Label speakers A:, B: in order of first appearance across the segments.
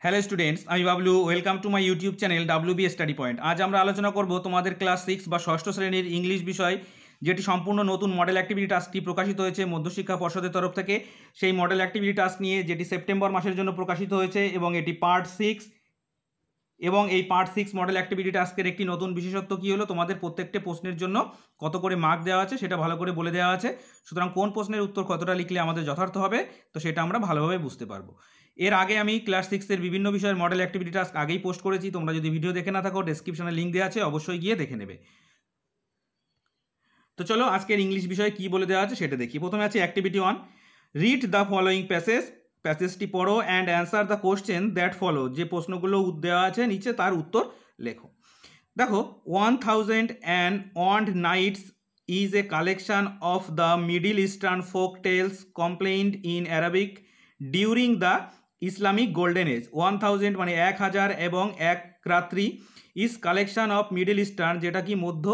A: Hello students, আমি Bablu. Welcome to my YouTube channel WB study point. আজ আমরা আলোচনা করব তোমাদের ক্লাস 6 বা ষষ্ঠ শ্রেণীর ইংলিশ বিষয়, যেটি সম্পূর্ণ নতুন মডেল অ্যাক্টিভিটি টাস্কটি প্রকাশিত হয়েছে মধ্যশিক্ষা পর্ষদের তরফ থেকে। সেই মডেল অ্যাক্টিভিটি টাস্ক নিয়ে, যেটি সেপ্টেম্বর মাসের জন্য প্রকাশিত হয়েছে এবং এটি পার্ট 6। এবং এই পার্ট 6 মডেল অ্যাক্টিভিটি টাস্কের একটি নতুন বিশেষত্ব কী হলো, তোমাদের প্রত্যেকটা প্রশ্নের জন্য কত করে মার্ক দেওয়া আছে সেটা ভালো করে বলে দেওয়া আছে। সুতরাং কোন প্রশ্নের উত্তর কতটা লিখলে আমাদের যথার্থ হবে, তো সেটা আমরা ভালোভাবে বুঝতে পারবো। এর আগে আমি ক্লাস 6-এর বিভিন্ন বিষয়ের মডেল অ্যাক্টিভিটি টাস্ক আগেই পোস্ট করেছি। তোমরা যদি ভিডিও দেখে না থাকো, ডেসক্রিপশনে লিঙ্ক দেওয়া আছে, অবশ্যই গিয়ে দেখে নেবে। তো চলো আজকের ইংলিশ বিষয়ে কী বলে দেওয়া আছে সেটা দেখি। প্রথমে আছে অ্যাক্টিভিটি 1, রিড দ্য ফলোয়িং প্যাসেজটি পড়ো and answer the question that follow. যে প্রশ্নগুলো দেওয়া আছে নিচে তার উত্তর লেখো। দেখো, 1001 Nights is a collection of the Middle Eastern folk tales complained in Arabic during the Islamic Golden Age. 1000 মানে 1000 এবং এক রাত্রি, is collection of middle eastern, যেটা কি মধ্য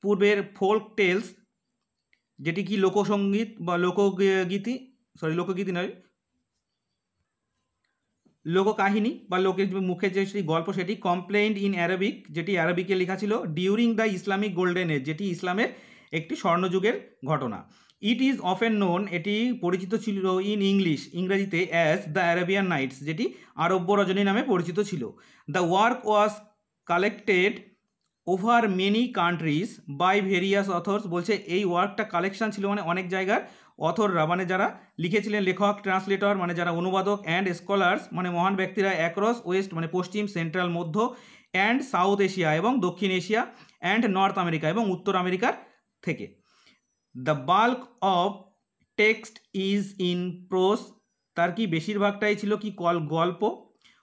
A: পূর্বের ফোক টেলস, যেটি কি লোকসঙ্গীত বা লোকগীতি নয়, লোককাহিনী বা লোকের মুখে যে সেই গল্প, সেটি কমপ্লেইন্ড ইন অ্যারাবিক, যেটি অ্যারাবিকে লেখা ছিল, during the Islamic golden age, যেটি ইসলামের একটি স্বর্ণযুগের ঘটনা। ইট ইজ অফেন নোন, এটি পরিচিত ছিল ইন ইংরেজিতে অ্যাজ দ্য অ্যারাবিয়ান নাইটস, যেটি আরব্য রজনী নামে পরিচিত ছিল। The work was collected over many countries by various authors, বলছে এই ওয়ার্কটা কালেকশন ছিল মানে অনেক জায়গার অথররা, মানে যারা লিখেছিলেন, লেখক, ট্রান্সলেটর মানে যারা অনুবাদক, অ্যান্ড স্কলার্স মানে মহান ব্যক্তিরা, অ্যাক্রস ওয়েস্ট মানে পশ্চিম, সেন্ট্রাল মধ্য, অ্যান্ড সাউথ এশিয়া এবং দক্ষিণ এশিয়া, অ্যান্ড নর্থ আমেরিকা এবং উত্তর আমেরিকার থেকে। The bulk of text is in prose, তার কি বেশিরভাগটাই ছিল কি গল্প।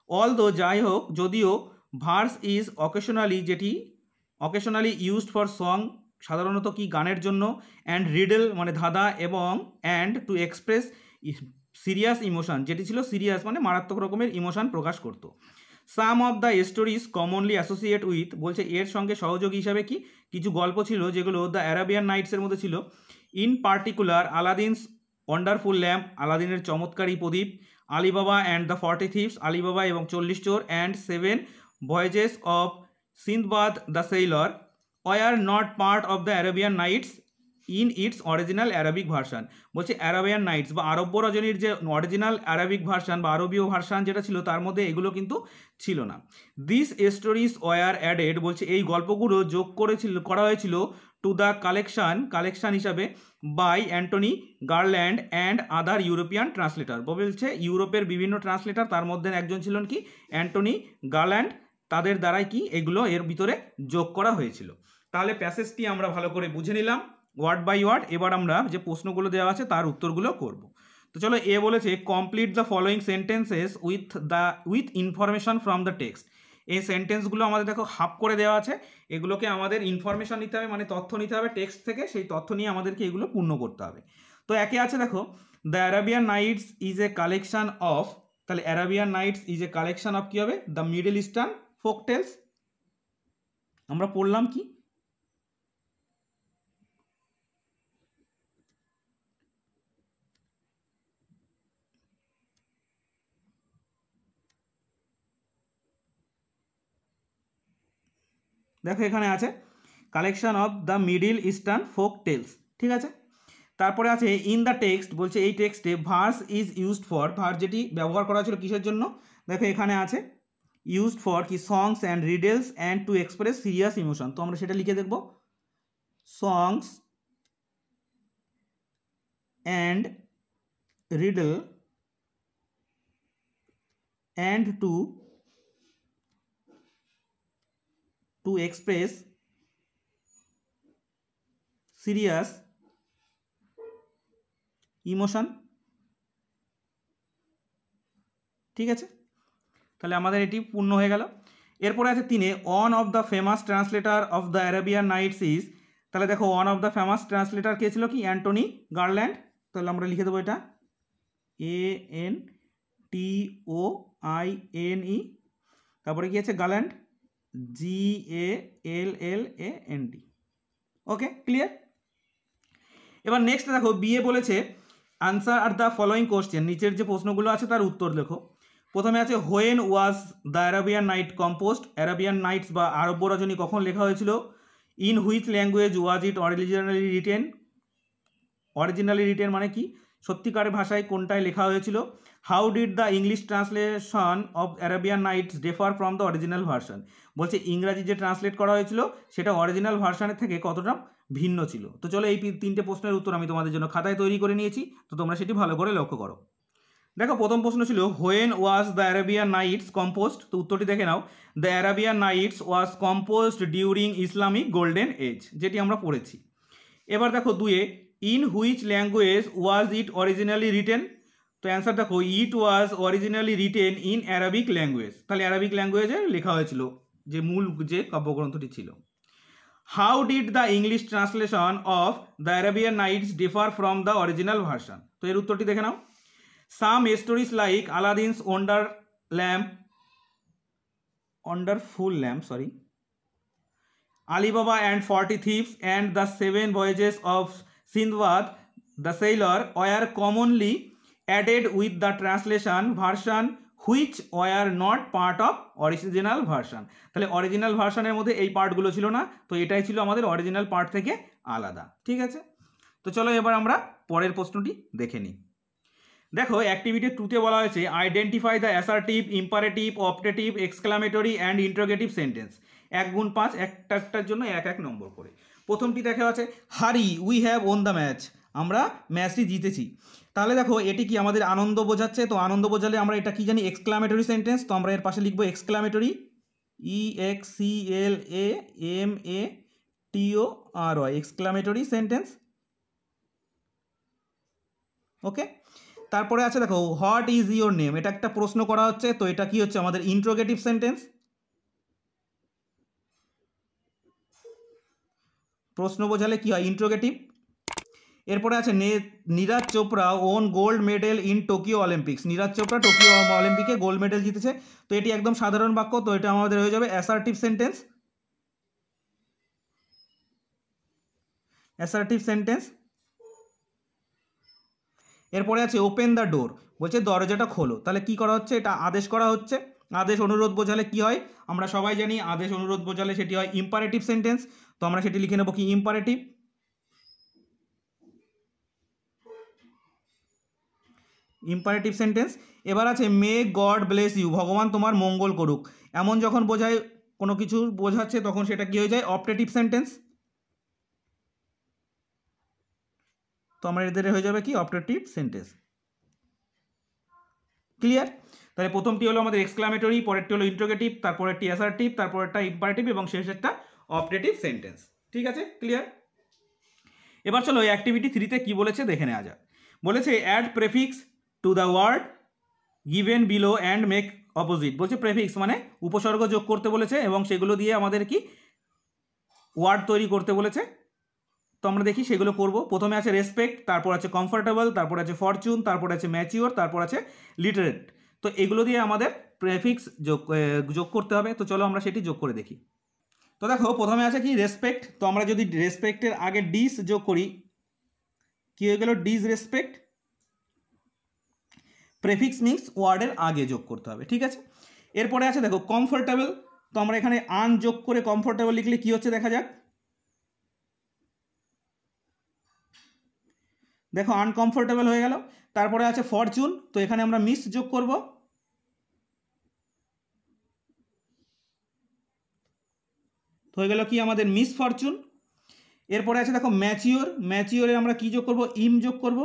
A: অলদো যাই হোক, যদিও, ভার্স ইজ অকেশনালি, যেটি অকেশনালি ইউজড ফর সং, সাধারণত কি গানের জন্য, অ্যান্ড রিডল মানে ধাঁধা, এবং and to express serious emotion, যেটি ছিল সিরিয়াস মানে মারাত্মক রকমের ইমোশন প্রকাশ করতো। Some of the stories commonly associate with, বলছে এর সঙ্গে সহযোগী হিসাবে কি কিছু গল্প ছিল যেগুলো দ্য অ্যারাবিয়ান নাইটসের মধ্যে ছিল। In particular Aladdin's wonderful lamp, আলাদিনের চমৎকারী প্রদীপ, Ali Baba and the 40 thieves, Ali Baba এবং 40 চোর, and 7 voyages of Sindbad the sailor, were not part of the Arabian Nights in its original Arabic version. বলছে অ্যারাবিয়ান নাইটস বা আরব্য রজনীর যে অরিজিনাল অ্যারাবিক ভার্সান বা আরবীয় ভার্সান যেটা ছিল, তার মধ্যে এগুলো কিন্তু ছিল না। দিস স্টোরিজ ওয়ার অ্যাডেড, বলছে এই গল্পগুলো যোগ করা হয়েছিল টু দ্য কালেকশন হিসাবে by Antoine Galland and other European translator. বলছে ইউরোপের বিভিন্ন ট্রান্সলেটর, তার মধ্যে একজন ছিলেন কি অ্যান্টনি গার্ল্যান্ড, তাদের দ্বারাই কি এগুলো এর ভিতরে যোগ করা হয়েছিল। তাহলে প্যাসেজটি আমরা ভালো করে বুঝে নিলাম ওয়ার্ড বাই ওয়ার্ড। এবার আমরা যে প্রশ্নগুলো দেওয়া আছে তার উত্তরগুলো করব। তো চলো, এ বলেছে complete the following sentences with information from the text. এই সেন্টেন্সগুলো আমাদের দেখো হাফ করে দেওয়া আছে, এগুলোকে আমাদের ইনফরমেশন নিতে হবে, মানে তথ্য নিতে হবে টেক্সট থেকে, সেই তথ্য নিয়ে আমাদেরকে এগুলো পূর্ণ করতে হবে। তো একে আছে দেখো, the Arabian Nights is a collection of, তাহলে Arabian Nights is a collection of কী হবে, the Middle Eastern folk tales. আমরা পড়লাম কি, দেখো এখানে আছে collection of the Middle Eastern folk tales, ঠিক আছে। তারপরে আছে ইন দ্য টেক্সট, বলছে এই টেক্সটে verse is used for, verse যেটি ব্যবহার করা ছিল কিসের জন্য, দেখো এখানে আছে ইউজড ফর কি songs and riddles and to express serious emotion. তো আমরা সেটা লিখে দেখব, songs and riddle and to express serious emotion, ঠিক আছে। তাহলে আমাদের এটি পূর্ণ হয়ে গেল। এরপরে আছে তিনে, one of the famous translator of the Arabian Nights is, তাহলে দেখো one of the famous translator কে ছিল কি অ্যান্টনি গার্ল্যান্ড, তাহলে আমরা লিখে দেবো এটা ANTOINE, তারপরে কি আছে গার্ল্যান্ড GALLAND। Okay, clear. এবার নেক্সট দেখো, বিয়ে বলেছে আনসার আর দ্য ফলোয়িং কোশ্চেন, নিচের যে প্রশ্নগুলো আছে তার উত্তর লেখো। প্রথমে আছে when was the Arabian night composed, Arabian Knights বা আরব্য রজনী কখন লেখা হয়েছিল, in which language was it originally written, originally written মানে কি, সত্যিকারের ভাষায় কোনটায় লেখা হয়েছিল, how did the English translation of Arabian Knights differ from the original version, বলছে ইংরাজি যে ট্রান্সলেট করা হয়েছিল সেটা অরিজিনাল ভার্সনের থেকে কতটা ভিন্ন ছিল। তো চলো এই তিনটে প্রশ্নের উত্তর আমি তোমাদের জন্য খাতায় তৈরি করে নিয়েছি, তো তোমরা সেটি ভালো করে লক্ষ্য করো। দেখো প্রথম প্রশ্ন ছিল when was the Arabian Nights composed, তো উত্তরটি দেখে নাও, the Arabian Nights was composed during Islamic golden age, যেটি আমরা পড়েছি। এবার দেখো দুয়ে, in which language was it originally written, তো অ্যান্সার দেখো it was originally written in Arabic language, তাহলে অ্যারাবিক ল্যাঙ্গুয়েজে লেখা হয়েছিল যে মূল যে কাব্যগ্রন্থটি ছিল। How did the English translation of the Arabian Knights differ from the original version, তো এর উত্তরটি দেখে নাও, some stories like Aladdin's wonderful lamp Alibaba and 40 Thieves and the 7 Voyages of Sindbad the Sailor were commonly added with the translation version which were not part of original version, তাহলে original ভার্সনের মধ্যে এই পার্টগুলো ছিল না, তো এটাই ছিল আমাদের অরিজিনাল পার্ট থেকে আলাদা। ঠিক আছে, তো চলো এবার আমরা পরের প্রশ্নটি দেখে নিই। দেখো অ্যাক্টিভিটি 2তে বলা হয়েছে identify the assertive, imperative, optative, exclamatory and interrogative sentence, 1 × 5 একটার জন্য 1 নম্বর করে। প্রথমটি দেখা আছে হারি we have won the match, আমরা ম্যাচটি জিতেছি, তাহলে দেখো এটি কি আমাদের আনন্দ বোঝাচ্ছে, তো আনন্দ বোঝালে আমরা এটা কি জানি এক্সক্লামেটরি সেন্টেন্স, তো আমরা এর পাশে লিখবো এক্সক্লামেটরি, EXCLAMATORY, এক্সক্লামেটরি সেন্টেন্স। ওকে, তারপরে আছে দেখো হোয়াট ইজ ইউর নেম, এটা একটা প্রশ্ন করা হচ্ছে, তো এটা কি হচ্ছে আমাদের ইন্ট্রোগেটিভ সেন্টেন্স, প্রশ্ন বোঝালে কি হয় ইন্ট্রোগেটিভ। এরপরে আছে Neeraj Chopra won gold medal in Tokyo Olympics, Neeraj Chopra Tokyo অলিম্পিকে গোল্ড মেডেল জিতেছে, তো এটি একদম সাধারণ বাক্য, তো এটা আমাদের হয়ে যাবে অ্যাসার্টিভ সেন্টেন্স, অ্যাসার্টিভ সেন্টেন্স। এরপরে আছে ওপেন দ্য ডোর, বলছে দরজাটা খোলো, তাহলে কি করা হচ্ছে, এটা আদেশ করা হচ্ছে, আদেশ অনুরোধ বোঝালে কি হয়, আমরা সবাই জানি আদেশ অনুরোধ বোঝালে সেটি হয় ইম্পারেটিভ সেন্টেন্স, তো আমরা সেটি লিখে নেব কি ইম্পারেটিভ, ইম্পারেটিভ সেন্টেন্স। এবার আছে মে গড ব্লেস ইউ, ভগবান তোমার মঙ্গল করুক, এমন যখন বোঝায় কোনো কিছু বোঝাচ্ছে তখন সেটা কি হয়ে যায় অপটেটিভ সেন্টেন্স, তো আমরা এদের হয়ে যাবে কি অপটেটিভ সেন্টেন্স। ক্লিয়ার, তাহলে প্রথমটি হলো আমাদের এক্সক্লামেটরি, পরেরটি হলো ইন্ট্রোগেটিভ, তারপরেরটি অ্যাসার্টিভ, তারপরেরটা ইম্পারেটিভ এবং শেষেরটা অপটেটিভ সেন্টেন্স। ঠিক আছে, ক্লিয়ার। এবার চলো এই অ্যাক্টিভিটি 3তে কি বলেছে দেখে নেওয়া যাক। বলেছে add prefix to the word given below and make opposite, বলছে প্রেফিক্স মানে উপসর্গ যোগ করতে বলেছে এবং সেগুলো দিয়ে আমাদের কি ওয়ার্ড তৈরি করতে বলেছে, তো আমরা দেখি সেগুলো করব। প্রথমে আছে রেসপেক্ট, তারপর আছে কমফোর্টেবল, তারপর আছে ফরচুন, তারপর আছে ম্যাচিওর, তারপর আছে লিটারেট, তো এগুলো দিয়ে আমাদের প্রেফিক্স যোগ করতে হবে, তো চলো আমরা সেটি যোগ করে দেখি। তো দেখো প্রথমে আছে কি রেসপেক্ট, তো আমরা যদি রেসপেক্টের আগে ডিস যোগ করি কি হয়ে গেল ডিস রেসপেক্ট, প্রেফিক্স মিক্স ওয়ার্ডের আগে যোগ করতে হবে। ঠিক আছে, এরপরে আছে দেখো কমফোর্টেবল, তো আমরা এখানে আন যোগ করে কমফোর্টেবল লিখলে কি হচ্ছে দেখা যাক, দেখো আনকমফোর্টেবল হয়ে গেল। তারপরে আছে ফরচুন, তো এখানে আমরা মিস যোগ করব, তো হয়ে গেল কি আমাদের মিস ফরচুন। এরপরে আছে দেখো ম্যাচিওর, ম্যাচিওরে আমরা কি যোগ করব ইম যোগ করব,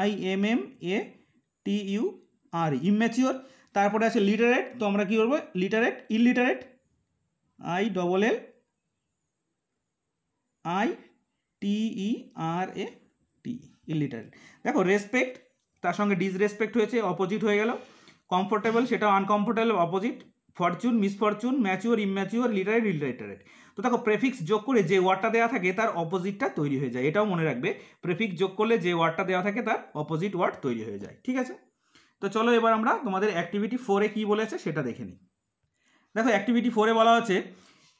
A: IMMATUR, ইম্যাচিওর। তারপরে আছে লিটারেট, তো আমরা কি করব লিটারেট, ইলিটারেট, ILLITERATE, ইলিটারেট। দেখো রেসপেক্ট তার সঙ্গে ডিসরেসপেক্ট হয়েছে, অপোজিট হয়ে গেল, কমফোর্টেবল সেটা uncomfortable opposite, Fortune misfortune, mature immature, literate illiterate. তো দেখো প্রেফিক্স যোগ করে যে ওয়ার্ডটা দেওয়া থাকে তার অপোজিটটা তৈরি হয়ে যায়, এটাও মনে রাখবে, প্রেফিক্স যোগ করলে যে ওয়ার্ডটা দেওয়া থাকে তার অপোজিট ওয়ার্ড তৈরি হয়ে যায়। ঠিক আছে, তো চলো এবার আমরা তোমাদের অ্যাক্টিভিটি 4-এ কী বলেছে সেটা দেখে নিই। দেখো অ্যাক্টিভিটি 4-এ বলা হচ্ছে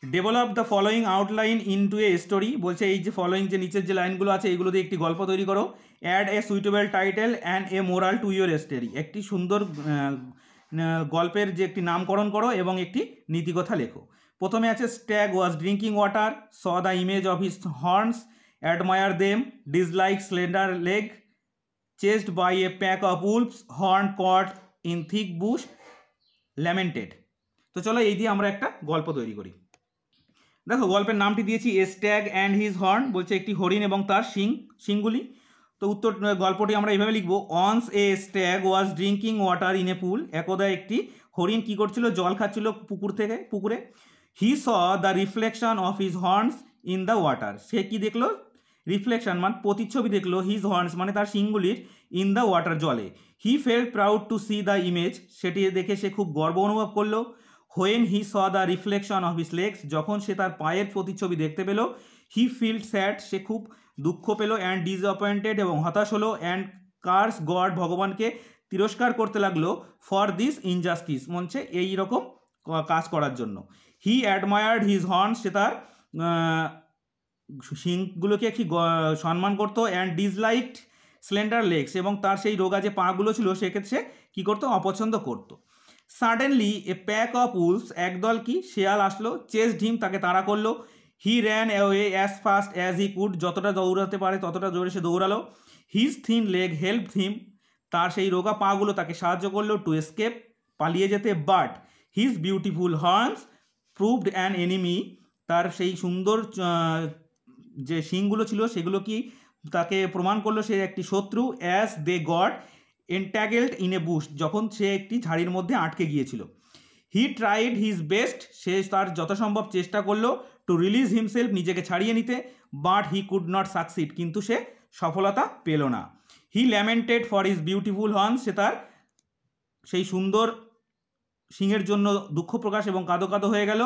A: develop the following outline into a story, বলছে এই যে ফলোয়িং যে নিচের যে লাইনগুলো আছে এইগুলো দিয়ে একটি গল্প তৈরি করো। Add a suitable title and a moral to your story, একটি সুন্দর গল্পের যে একটি নামকরণ করো এবং একটি নীতিকথা লেখো। প্রথমে আছে stag was drinking water, saw the image of his horns, admire them, dislike slender leg, chased by a pack of wolves, horn caught in thick bush, lamented. তো চলো এই দিয়ে আমরা একটা গল্প তৈরি করি। দেখো গল্পের নামটি দিয়েছি এ স্ট্যাগ অ্যান্ড হিজ হর্ন, বলছে একটি হরিণ এবং তার শিংগুলি। তো উত্তর গল্পটি আমরা এইভাবে লিখবো, once a stag was drinking water in a pool, একদা একটি হরিণ কী করছিল, জল খাচ্ছিল পুকুরে। He saw the reflection of his horns in the water, সে কি দেখলো, রিফ্লেকশন মানে প্রতিচ্ছবি দেখলো, হিজ হর্নস মানে তার শিংগুলির, ইন দ্য ওয়াটার জলে। He felt proud to C the image, সেটি দেখে সে খুব গর্ব অনুভব করলো। When he saw the reflection of his legs, যখন সে তার পায়ের প্রতিচ্ছবি দেখতে পেল। হি ফিল্ড স্যাড, সে খুব দুঃখ পেল। অ্যান্ড ডিসঅ্যাপয়েন্টেড, এবং হতাশ হলো। অ্যান্ড কার্স গড, ভগবানকে তিরস্কার করতে লাগলো। ফর দিস ইনজাস্টিস, মনছে এই রকম কাজ করার জন্য। হি অ্যাডমায়ার্ড হিজ হর্ন, সে তার শিংগুলোকে কি সম্মান করতো। অ্যান্ড ডিসলাইকড স্লেন্ডার লেগস, এবং তার সেই রোগা যে পাগুলো ছিল সেক্ষেত্রে সে কী করতো, অপছন্দ করতো। Suddenly a pack of wolves, একদল কি শেয়াল আসলো। চেসড হিম, তাকে তাড়া করলো। He ran away as fast as he could, যতটা দৌড়াতে পারে ততটা জোরে সে দৌড়ালো। His thin leg helped him, তার সেই রোগা পাগুলো তাকে সাহায্য করলো। টু এসকেপ, পালিয়ে যেতে। But his beautiful horns proved an enemy, তার সেই সুন্দর যে শিংগুলো ছিল সেগুলো কি তাকে প্রমাণ করলো সে একটি শত্রু। As they got entangled in a bush, যখন সে একটি ঝাড়ির মধ্যে আটকে গিয়েছিল। হি ট্রাইড হিজ বেস্ট, সে তার যথাসম্ভব চেষ্টা করলো। টু রিলিজ হিমসেলফ, নিজেকে ছাড়িয়ে নিতে। But he could not succeed, কিন্তু সে সফলতা পেল না। হি ল্যামেন্টেড ফর হিজ বিউটিফুল হর্ন, সে তার সেই সুন্দর সিংহের জন্য দুঃখ প্রকাশ এবং কাঁদো কাঁদো হয়ে গেল।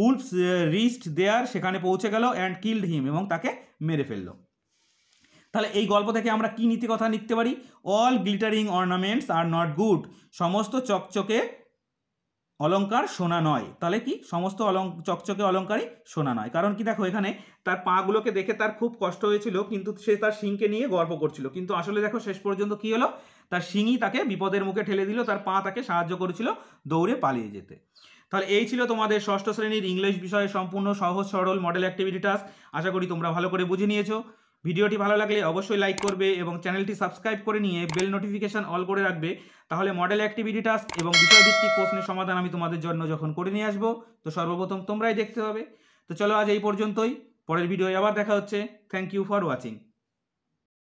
A: উলফস রিচড দেয়ার, সেখানে পৌঁছে গেল। অ্যান্ড কিল্ড হিম, এবং তাকে মেরে ফেললো। তাহলে এই গল্প থেকে আমরা কি নীতি কথা লিখতে পারি? All glittering ornaments are not good, সমস্ত চকচকে অলঙ্কার সোনা নয়। তাহলে কি সমস্ত চকচকে অলঙ্কারই সোনা নয়, কারণ কি দেখো এখানে তার পাগুলোকে দেখে তার খুব কষ্ট হয়েছিল, কিন্তু সে তার শিংকে নিয়ে গর্ব করছিল, কিন্তু আসলে দেখো শেষ পর্যন্ত কি হলো, তার শিংই তাকে বিপদের মুখে ঠেলে দিল, তার পা তাকে সাহায্য করেছিল দৌড়ে পালিয়ে যেতে। তাহলে এই ছিল তোমাদের ষষ্ঠ শ্রেণীর ইংলিশ বিষয়ে সম্পূর্ণ সহজ সরল মডেল অ্যাক্টিভিটি টাস্ক। আশা করি তোমরা ভালো করে বুঝে নিয়েছো। ভিডিওটি ভালো লাগলে অবশ্যই লাইক করবে এবং চ্যানেলটি সাবস্ক্রাইব করে নিয়ে বেল নোটিফিকেশন অল করে রাখবে, তাহলে মডেল অ্যাক্টিভিটি টাস্ক এবং বিষয়ভিত্তিক প্রশ্নের সমাধান আমি তোমাদের জন্য যখন করে নিয়ে আসবো তো সর্বপ্রথম তোমরাই দেখতে হবে। তো চলো আজ এই পর্যন্তই, পরের ভিডিওয় আবার দেখা হচ্ছে। Thank you for watching.